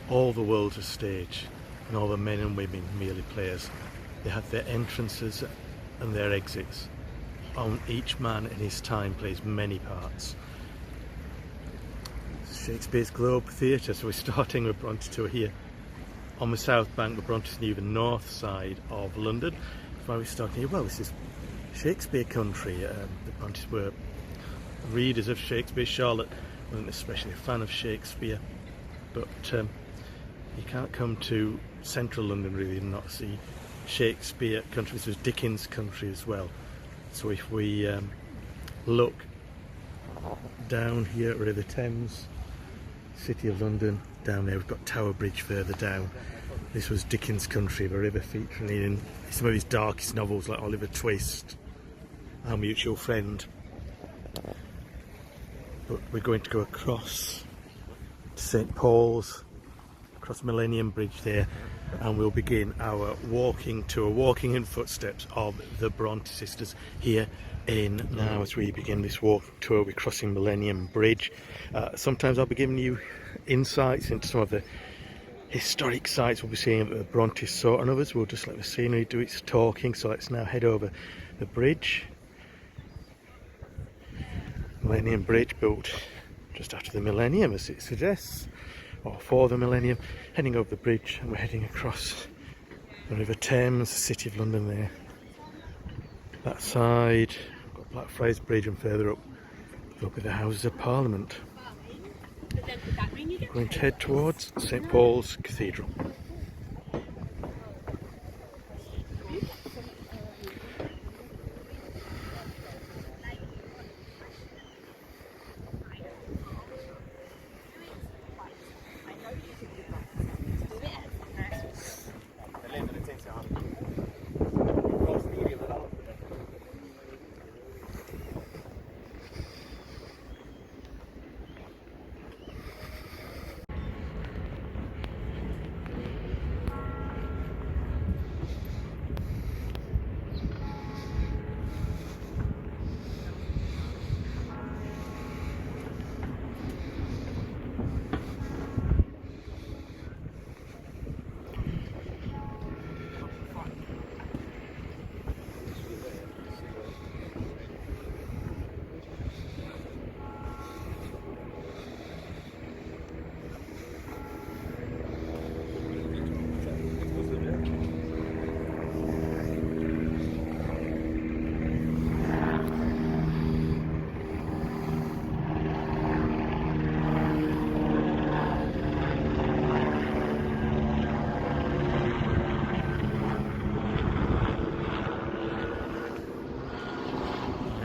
all the world's a stage, and all the men and women merely players. They have their entrances and their exits. On each man in his time plays many parts. Shakespeare's Globe Theatre, so we're starting a Bronte tour here on the south bank. The Bronte's near the north side of London. Why we're starting here? Well, this is Shakespeare country. The Brontes were readers of Shakespeare. Charlotte wasn't especially a fan of Shakespeare, but you can't come to central London really and not see Shakespeare country. This was Dickens country as well. So if we look down here at River Thames, City of London, down there we've got Tower Bridge further down. This was Dickens country, the river featuring in some of his darkest novels like Oliver Twist, Our Mutual Friend. But we're going to go across to St Paul's, across Millennium Bridge there, and we'll begin our walking tour, walking in footsteps of the Bronte sisters here in now. As we begin this walking tour, we're crossing Millennium Bridge. Sometimes I'll be giving you insights into some of the historic sites we'll be seeing that the Bronte saw, and others we'll just let the scenery do its talking. So let's now head over the bridge. Millennium Bridge, built just after the millennium as it suggests, or for the millennium. Heading over the bridge, and we're heading across the River Thames, the City of London there. That side, we've got Blackfriars Bridge, and further up we'll be the Houses of Parliament. We're going to head towards St Paul's Cathedral.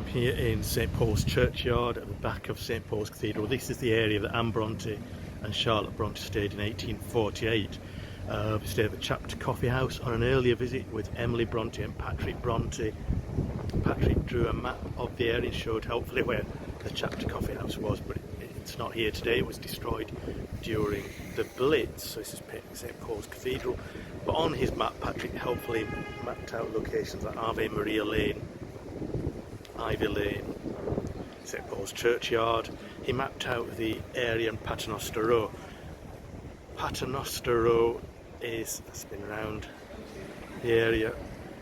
Here in St Paul's Churchyard at the back of St Paul's Cathedral. This is the area that Anne Bronte and Charlotte Bronte stayed in 1848. We stayed at the Chapter Coffee House on an earlier visit with Emily Bronte and Patrick Bronte. Patrick drew a map of the area and showed helpfully where the Chapter Coffee House was, but it's not here today. It was destroyed during the Blitz. So this is St Paul's Cathedral. But on his map, Patrick helpfully mapped out locations like Ave Maria Lane, Ivy Lane, St Paul's Churchyard. He mapped out the area in Paternoster Row. Paternoster Row is, that's been around the area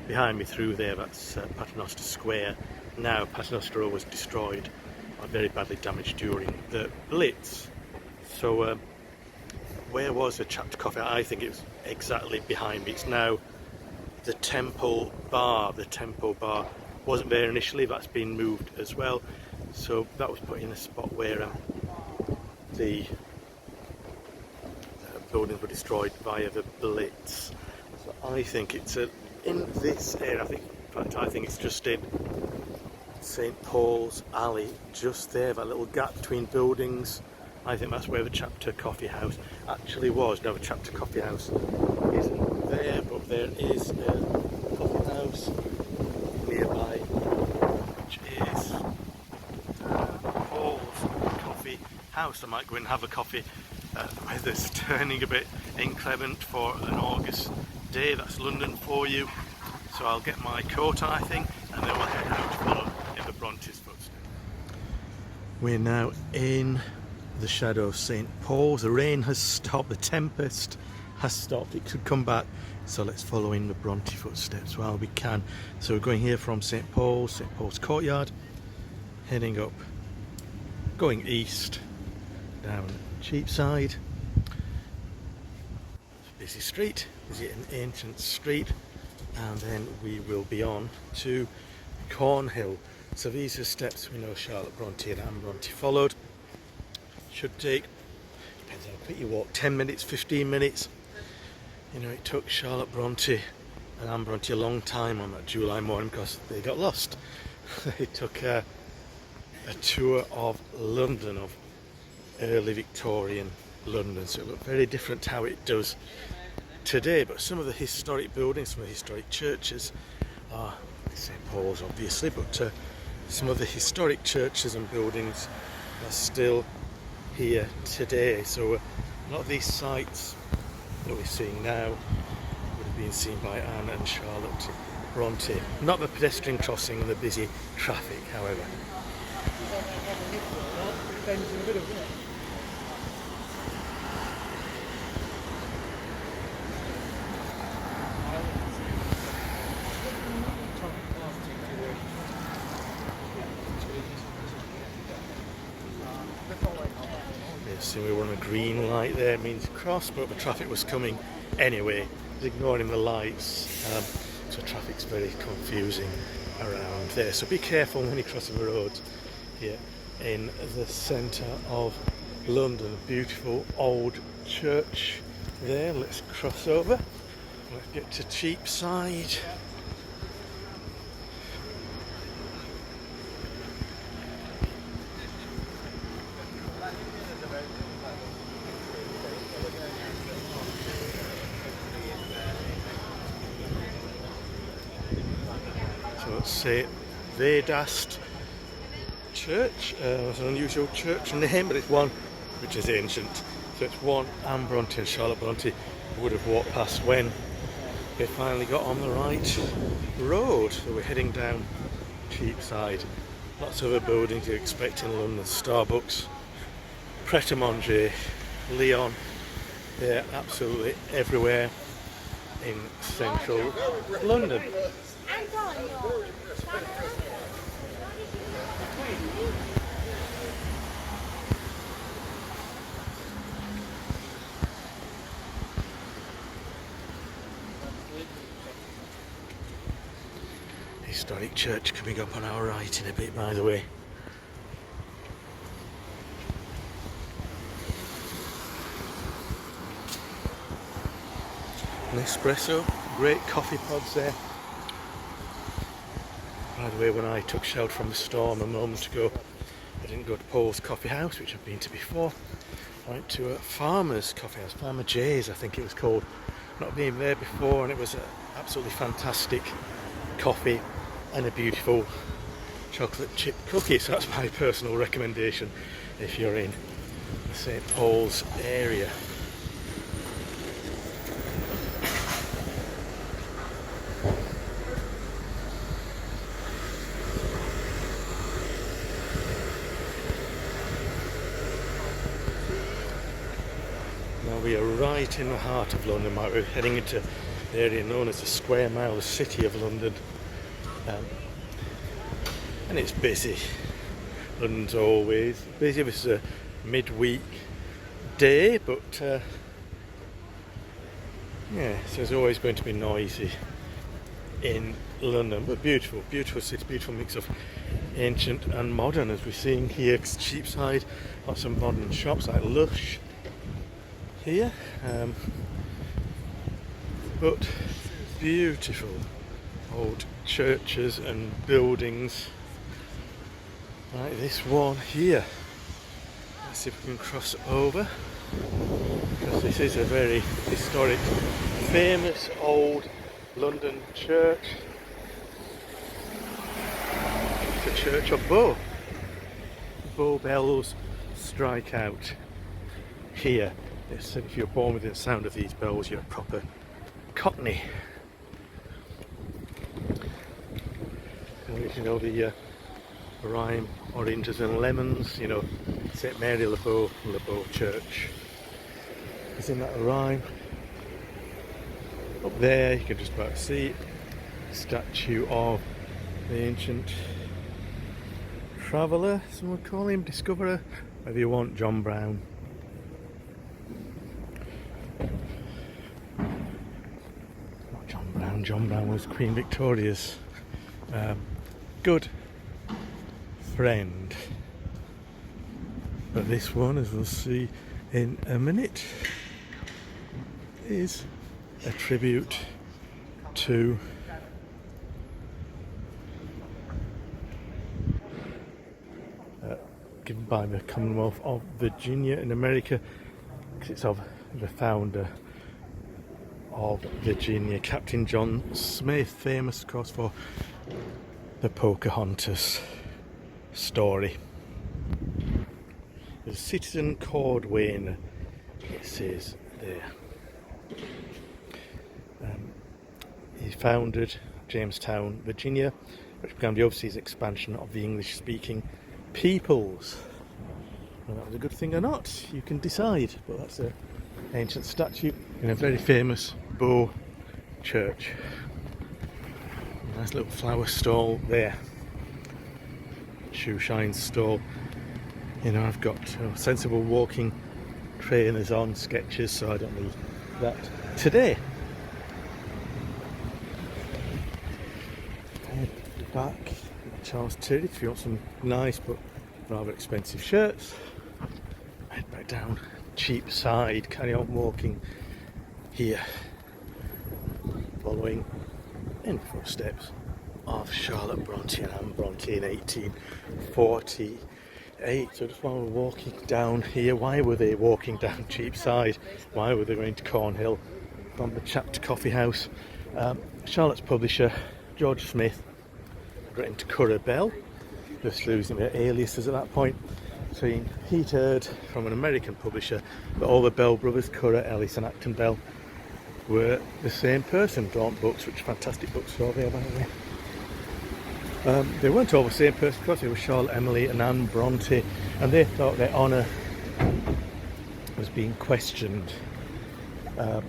behind me through there, that's Paternoster Square. Now Paternoster Row was destroyed or very badly damaged during the Blitz. So where was the Chapter Coffee? I think it was exactly behind me. It's now the Temple Bar. The Temple Bar wasn't there initially, that's been moved as well. So that was put in a spot where the buildings were destroyed via the Blitz. So I think it's in this area. I think it's just in St Paul's Alley, just there, that little gap between buildings. I think that's where the Chapter Coffee House actually was. Now the Chapter Coffee House isn't there, but there is a coffee house nearby, which is Paul's Coffee House. I might go and have a coffee. The weather's turning a bit inclement for an August day. That's London for you. So I'll get my coat on, I think, and then we'll head out to follow in the Bronte's footsteps. We're now in the shadow of St. Paul's. The rain has stopped, the tempest has stopped. It could come back, so let's follow in the Bronte footsteps while we can. So we're going here from St. Paul's Courtyard, heading up, going east, down Cheapside. Busy street, busy an ancient street, and then we will be on to Cornhill. So these are steps we know Charlotte Bronte and Anne Bronte followed. Should take, depends how quick you walk, 10 minutes, 15 minutes. You know, it took Charlotte Bronte and Anne Bronte a long time on that July morning because they got lost. They took a tour of London, of early Victorian London, so it looked very different to how it does today. But some of the historic buildings, some of the historic churches are St. Paul's obviously, but some of the historic churches and buildings are still here today. So a lot of these sites that we're seeing now would have been seen by Anne and Charlotte Bronte. Not the pedestrian crossing and the busy traffic, however. So we were on a green light there, it means cross, but the traffic was coming anyway, ignoring the lights, so traffic's very confusing around there. So be careful when you're crossing the road here in the centre of London. A beautiful old church there. Let's cross over, let's get to Cheapside. St. Vedast Church. It's an unusual church name, but it's one which is ancient. So it's one Anne Bronte and Charlotte Bronte would have walked past when they finally got on the right road. So we're heading down Cheapside. Lots of other buildings you expect in London. Starbucks, Pret-a-Manger, Leon. They're absolutely everywhere in central London. Historic church coming up on our right in a bit, by the way. An espresso, great coffee pods there. By the way, when I took shelter from the storm a moment ago, I didn't go to Paul's Coffee House, which I've been to before. I went to a farmer's coffee house, Farmer J's I think it was called. Not been there before, and it was absolutely fantastic coffee and a beautiful chocolate chip cookie. So that's my personal recommendation if you're in the St. Paul's area. We are right in the heart of London. We're heading into the area known as the Square Mile, the City of London, and it's busy. London's always busy. This is a midweek day, but yeah, so there's always going to be noisy in London, but beautiful, beautiful city, beautiful mix of ancient and modern, as we're seeing here. Cheapside, lots of modern shops like Lush here, but beautiful old churches and buildings like this one here. Let's see if we can cross over, because this is a very historic, famous old London church. It's a church of Bow. Bow bells strike out here. If you're born with the sound of these bells, you're a proper Cockney. And you know the rhyme, oranges and lemons, you know, St Mary Le Beau Church. Isn't that a rhyme? Up there you can just about see a statue of the ancient traveller, some would call him, discoverer, whatever you want, John Brown. Not John Brown, John Brown was Queen Victoria's good friend. But this one, as we'll see in a minute, is a tribute to given by the Commonwealth of Virginia in America, because it's of the founder of Virginia, Captain John Smith, famous of course for the Pocahontas story. There's a citizen Cordwainer, it says there. He founded Jamestown, Virginia, which began the overseas expansion of the English-speaking peoples. Whether that was a good thing or not, you can decide, but that's an ancient statue in a very famous Beau church. A nice little flower stall there. Shoe shine stall. You know, I've got sensible walking trainers on, Skechers, so I don't need that today. Head back Charles Terry if you want some nice but rather expensive shirts. Head back down Cheapside, carry on walking here, following in the footsteps of Charlotte Bronte and Anne Brontë in 1848. So just while we're walking down here, why were they walking down Cheapside? Why were they going to Cornhill from the Chapter Coffee House? Charlotte's publisher, George Smith, got into Currer Bell, just losing their aliases at that point. So he'd heard from an American publisher that all the Bell brothers, Currer, Ellis and Acton Bell, were the same person. Daunt Books, which fantastic bookstore there, by the way. They weren't all the same person, of course. They were Charlotte, Emily and Anne Bronte, and they thought their honour was being questioned. And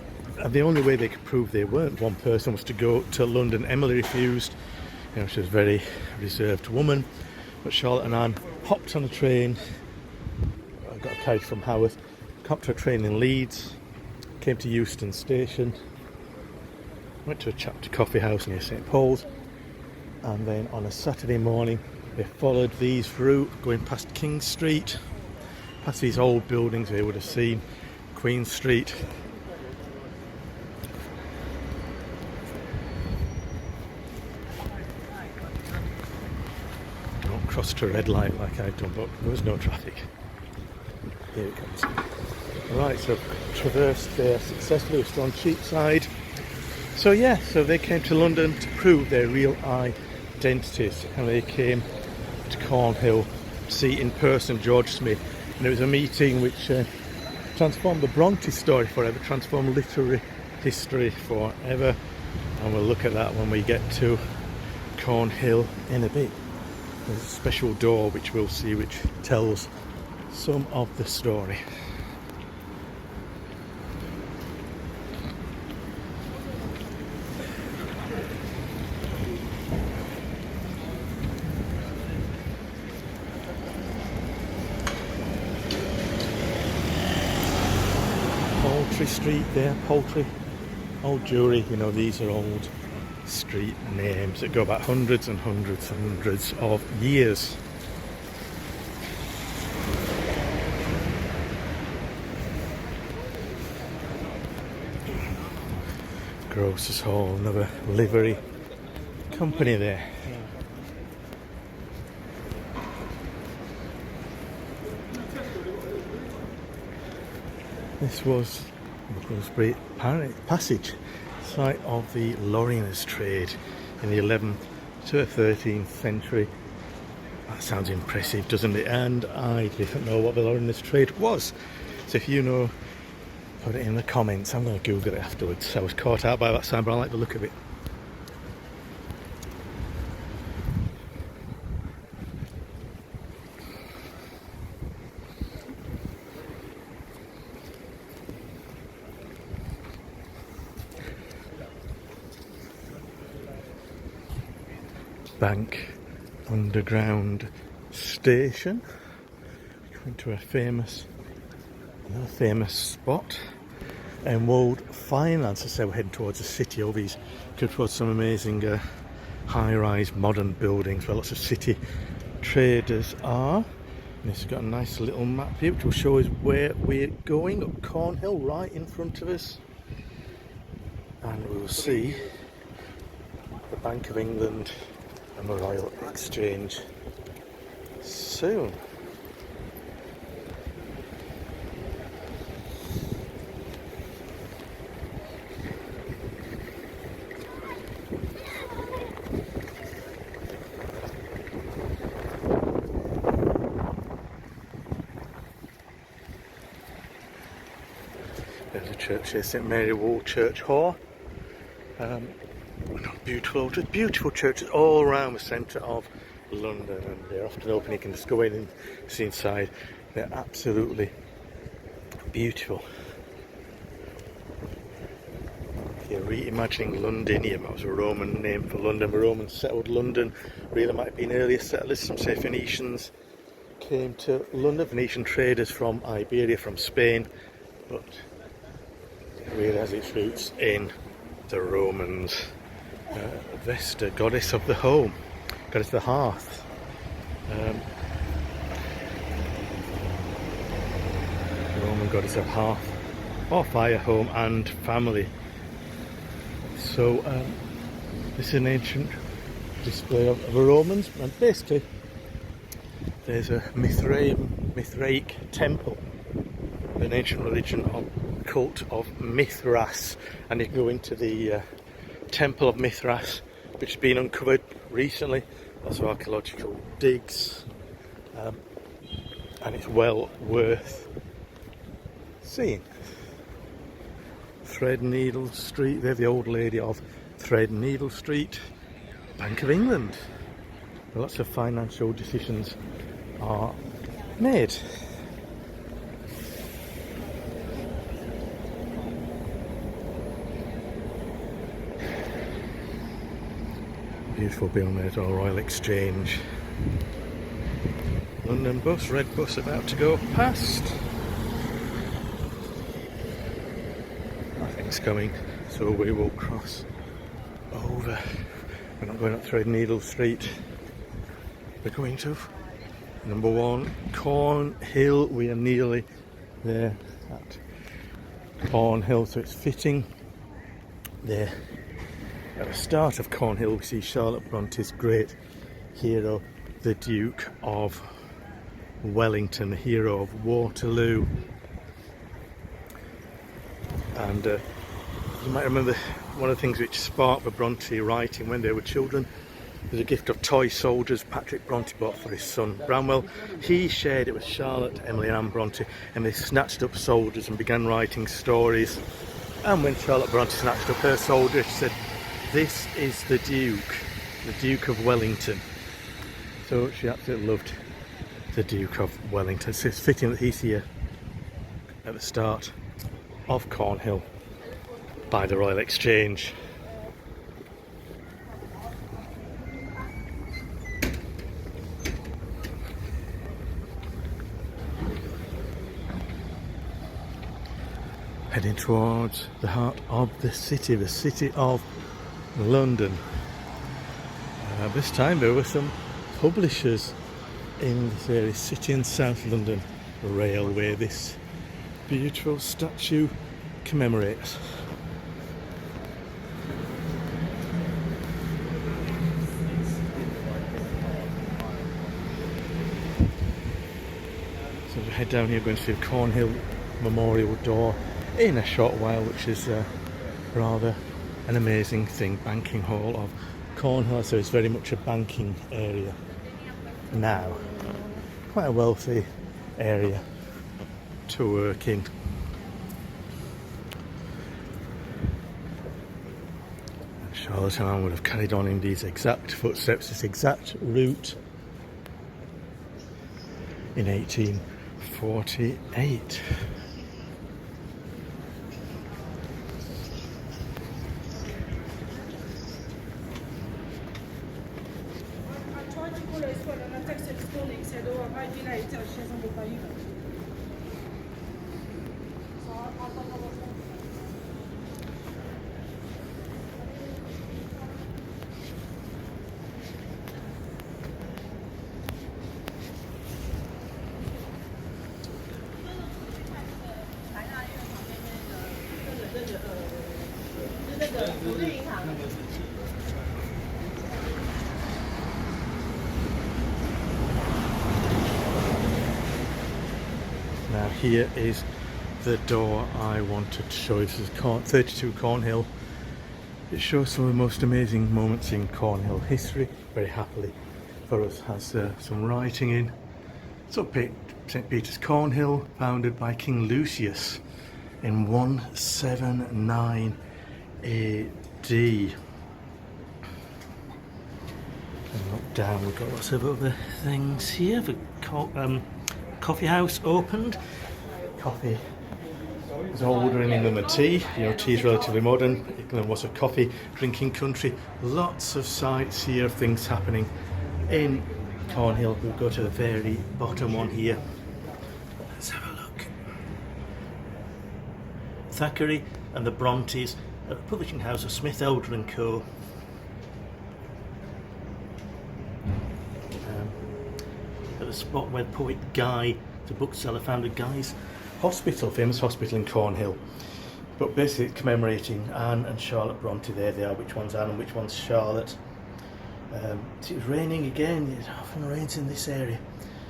the only way they could prove they weren't one person was to go to London. Emily refused. You know, she was a very reserved woman, but Charlotte and Anne hopped on a train. I got a carriage from Haworth, hopped to a train in Leeds, came to Euston Station, went to a Chapter Coffee House near St Paul's, and then on a Saturday morning they followed these route, going past King Street, past these old buildings they would have seen, Queen Street. Don't cross to a red light like I've done, but there was no traffic. Here it comes. Right, so traversed there successfully, we're still on Cheapside. So yeah, so they came to London to prove their real identities, and they came to Cornhill to see in person George Smith, and it was a meeting which transformed the Bronte story forever, transformed literary history forever, and we'll look at that when we get to Cornhill in a bit. There's a special door which we'll see which tells some of the story. Poultry Street there, Poultry, Old Jewry, you know, these are old street names that go back hundreds and hundreds and hundreds of years. Grocer's Hall, another livery company there. This was Bloomsbury Passage, site of the Lorriners trade in the 11th to the 13th century. That sounds impressive, doesn't it? And I didn't know what the Lorriners trade was. So if you know, put it in the comments. I'm going to Google it afterwards. I was caught out by that sign, but I like the look of it. Bank underground station. Coming to another famous spot. And World Finance, I say we're heading towards the city. All these go towards some amazing high-rise modern buildings where lots of city traders are. And it's got a nice little map here which will show us where we're going, up Cornhill right in front of us. And we'll see the Bank of England and the Royal Exchange soon. There's a church here, St Mary Wool Church Hall. Beautiful churches all around the centre of London, and they're often open. You can just go in and see inside. They're absolutely beautiful. You're reimagining Londinium. That was a Roman name for London. The Romans settled London. Really might have been earlier settlers. Some say Phoenicians came to London. Venetian traders from Iberia, from Spain, but it really has its roots in the Romans. Vesta, goddess of the home, goddess of the hearth. Roman goddess of hearth, or fire, home and family. So this is an ancient display of the Romans, and basically there's a Mithraic temple, an ancient religion of cult of Mithras, and you go into the Temple of Mithras, which has been uncovered recently. Lots of archaeological digs, and it's well worth seeing. Threadneedle Street, they're the old lady of Threadneedle Street, Bank of England. Lots of financial decisions are made. Beautiful building there, our Royal Exchange. London bus, red bus about to go past. Nothing's coming, so we will cross over. We're not going up Threadneedle Street. We're going to number 1, Cornhill. We are nearly there at Cornhill, so it's fitting there. At the start of Cornhill, we see Charlotte Bronte's great hero, the Duke of Wellington, the hero of Waterloo. And you might remember one of the things which sparked the Bronte writing when they were children was a gift of toy soldiers Patrick Bronte bought for his son Bramwell. He shared it with Charlotte, Emily and Anne Bronte, and they snatched up soldiers and began writing stories. And when Charlotte Bronte snatched up her soldier, she said, "This is the Duke of Wellington." So she absolutely loved the Duke of Wellington. So it's fitting that he's here at the start of Cornhill by the Royal Exchange. Heading towards the heart of the city of London. This time there were some publishers in this area, City and South London Railway. This beautiful statue commemorates. So we head down here, going to see the Cornhill Memorial Door in a short while, which is rather an amazing thing. Banking Hall of Cornhill, so it's very much a banking area now. Quite a wealthy area to work in. Charlotte and Anne would have carried on in these exact footsteps, this exact route in 1848. Now here is the door I wanted to show you. This is 32 Cornhill. It shows some of the most amazing moments in Cornhill history, very happily for us. Has some writing in. So St Peter's Cornhill, founded by King Lucius in 179 AD. And look down, we've got lots of other things here. The coffee house opened. Coffee is older in England than tea. You know, tea is relatively modern. England was a coffee drinking country. Lots of sites here, things happening in Cornhill. We'll go to the very bottom one here. Let's have a look. Thackeray and the Brontes at the publishing house of Smith, Elder and Co. At the spot where poet Guy, the bookseller, founded Guy's Hospital, famous hospital in Cornhill. But basically it's commemorating Anne and Charlotte Bronte. There they are, which one's Anne and which one's Charlotte. It was raining again. It often rains in this area.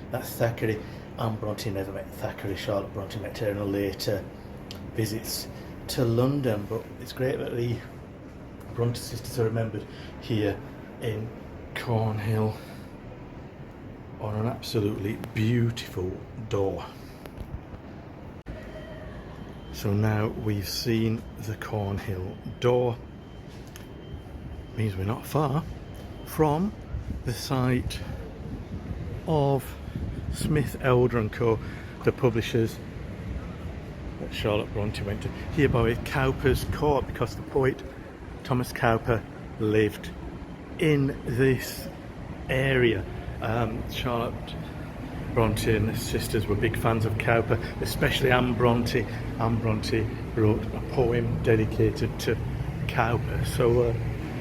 That's Thackeray. Anne Bronte never met Thackeray. Charlotte Bronte met her in a later visits to London. But it's great that the Bronte sisters are remembered here in Cornhill on an absolutely beautiful door. So now we've seen the Cornhill door. Means we're not far from the site of Smith, Elder and Co, the publishers that Charlotte Bronte went to. Here by Cowper's Court, because the poet Thomas Cowper lived in this area. Charlotte Bronte and her sisters were big fans of Cowper, especially Anne Bronte. Anne Bronte wrote a poem dedicated to Cowper. So,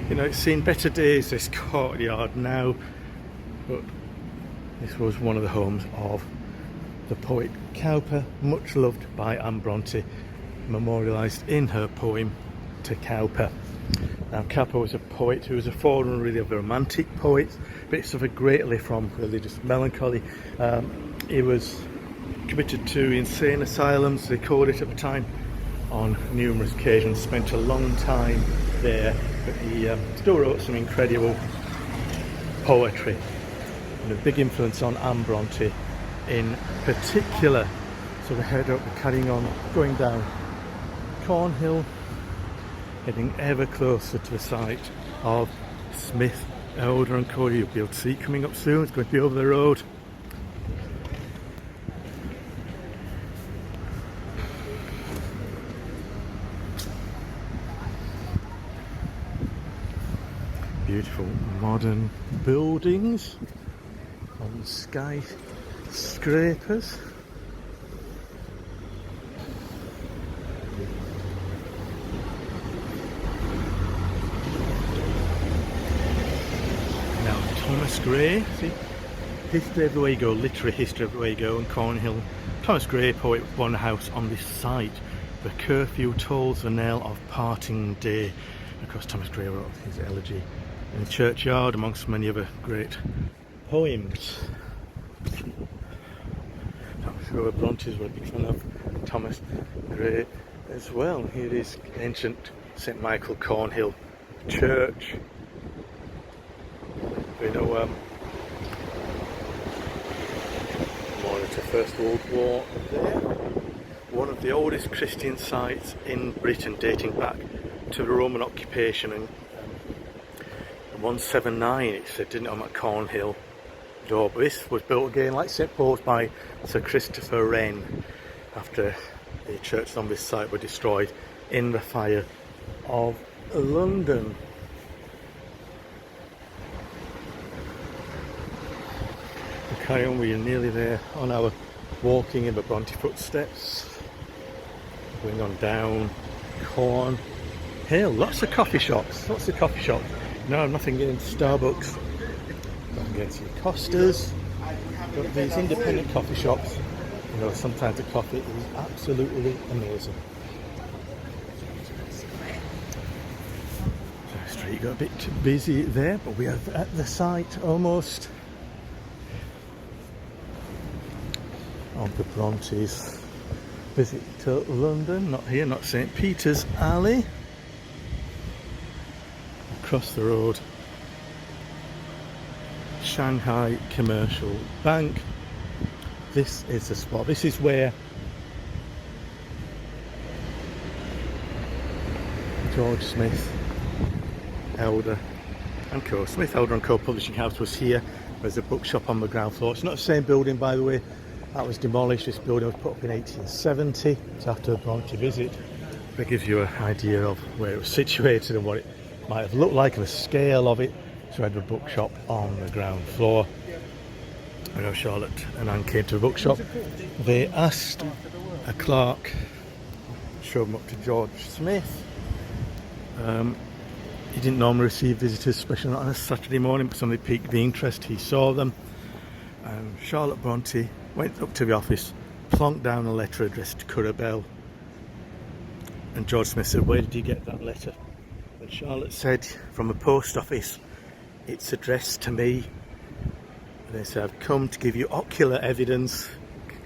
you know, it's seen better days, this courtyard now, but this was one of the homes of the poet Cowper, much loved by Anne Bronte, memorialised in her poem to Cowper. Now, Cowper was a poet who was a forerunner really of the Romantic poets, but he suffered greatly from religious melancholy. He was committed to insane asylums, they called it at the time, on numerous occasions, spent a long time there, but he still wrote some incredible poetry, and a big influence on Anne Bronte in particular. So we're heading up, we're carrying on, going down Cornhill, heading ever closer to the site of Smith, Elder and Co. You'll be able to see it coming up soon. It's going to be over the road. Beautiful modern buildings on skyscrapers. Thomas Gray, see, history everywhere you go, literary history everywhere you go in Cornhill. Thomas Gray, poet, won a house on this site. The curfew tolls the knell of parting day. Of course, Thomas Gray wrote his elegy in the churchyard, amongst many other great poems. I'm sure the Brontes were a big fan of Thomas Gray as well. Here is ancient St Michael Cornhill Church. We know more into First World War there. One of the oldest Christian sites in Britain, dating back to the Roman occupation. And 179, it said, didn't it, on that Cornhill door. But this was built again, like St Paul's, by Sir Christopher Wren after the churches on this site were destroyed in the fire of London. carry on, we are nearly there on our walking in the Bronte footsteps. Going on down Corn Hill, lots of coffee shops, No, nothing getting Starbucks, nothing getting Costas, but these independent coffee shops, you know, sometimes the coffee is absolutely amazing. The street got a bit busy there, but we are at the site almost of the Brontes' visit to London. Not here, not St. Peter's Alley. Across the road, Shanghai Commercial Bank. This is the spot. This is where George Smith, Elder and Co. Smith, Elder and Co. Publishing House was here. There's a bookshop on the ground floor. It's not the same building, by the way. That was demolished. This building was put up in 1870. It's after a Bronte visit. That gives you an idea of where it was situated and what it might have looked like and the scale of it. So we had a bookshop on the ground floor. I know Charlotte and Anne came to the bookshop. They asked a clerk to show them up to George Smith. He didn't normally receive visitors, especially not on a Saturday morning, but somebody piqued the interest. He saw them. And Charlotte Bronte went up to the office, plonked down a letter addressed to Currer Bell. And George Smith said, "Where did you get that letter?" And Charlotte said, "From the post office. It's addressed to me." And they said, "I've come to give you ocular evidence,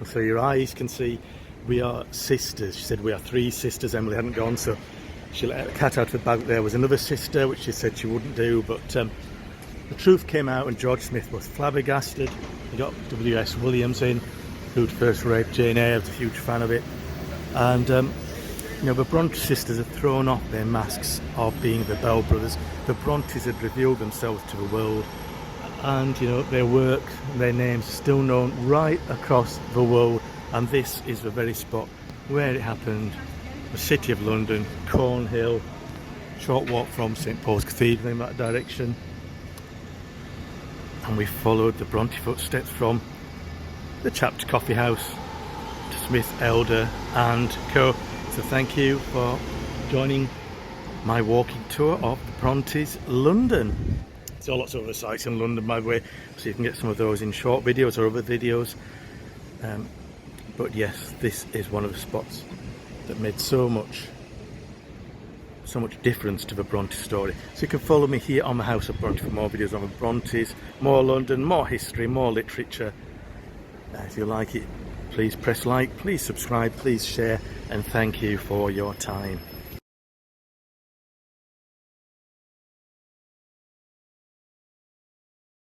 so your eyes can see we are sisters." She said, "We are three sisters." Emily hadn't gone, so she let the cat out of the bag. There was another sister, which she said she wouldn't do, but the truth came out and George Smith was flabbergasted. He got W.S. Williams in, who'd first read Jane Eyre, was a huge fan of it. And you know, the Bronte sisters had thrown off their masks of being the Bell brothers. The Brontes had revealed themselves to the world, and you know, their work, their names still known right across the world. And this is the very spot where it happened, the City of London, Cornhill, short walk from St. Paul's Cathedral in that direction. And we followed the Bronte footsteps from the Chapter Coffee House to Smith, Elder and Co. So thank you for joining my walking tour of the Brontes London. There's lots of other sites in London, by the way, so you can get some of those in short videos or other videos. But yes, this is one of the spots that made so much difference to the Bronte story. So you can follow me here on the House of Bronte for more videos on the Brontes, more London, more history, more literature. If you like it, please press like, please subscribe, please share, and thank you for your time.